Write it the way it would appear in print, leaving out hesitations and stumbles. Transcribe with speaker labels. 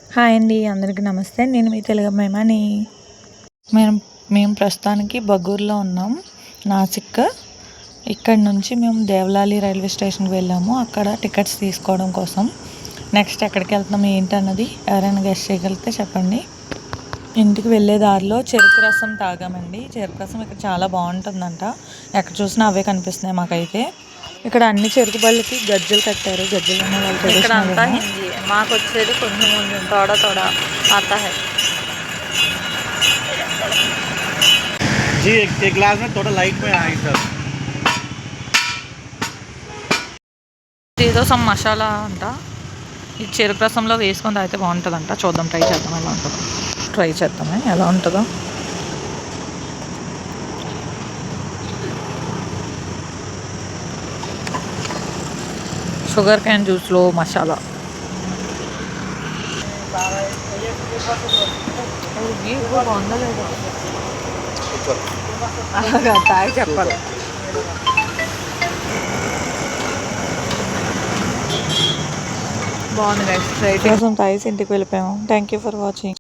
Speaker 1: Hi అండి, అందరికీ నమస్తే. నేను మీ తెలుగు అమ్మాయిని. మేము ప్రస్తుతానికి బగూర్లో ఉన్నాం, నాసిక్. ఇక్కడ నుంచి మేము దేవలాలి రైల్వే స్టేషన్కి వెళ్ళాము, అక్కడ టికెట్స్ తీసుకోవడం కోసం. నెక్స్ట్ ఎక్కడికి వెళ్తున్నాం ఏంటన్నది ఎవరైనా గెస్ట్ చేయగలిగితే చెప్పండి. ఇంటికి వెళ్ళే దారిలో చెరుకు రసం తాగామండి. చెరుకు రసం ఇక్కడ చాలా బాగుంటుందంట. ఎక్కడ చూసినా అవే కనిపిస్తున్నాయి మాకైతే. ఇక్కడ అన్ని చెరుకు బళ్ళకి గజ్జలు కట్టారు. గజ్జలు ఉన్న వాళ్ళు
Speaker 2: ఇక్కడ అంతా హిందీ, మాకు వచ్చేది కొంచెం కొంచెం తోడా తోడా आता है
Speaker 3: जी। एक ग्लास में थोड़ा लाइट में आई सर।
Speaker 2: ఏదో సమ్ మసాలా అంట. ఈ చెరుకు రసంలో వేసుకొని తాగితే బాగుంటుందంట. చూద్దాం, ట్రై చేద్దాం ఎలా ఉంటుందో. ట్రై చేద్దామే ఎలా ఉంటుందో. షుగర్ క్యాన్ జ్యూస్లో మసాలా. బాగుందా లేదా అలాగా తాగి చెప్పాలి. బాగుంది. నెక్స్ట్ ట్రై
Speaker 1: కోసం తాగేసి ఇంటికి వెళ్ళిపోయాము. Thank you for watching.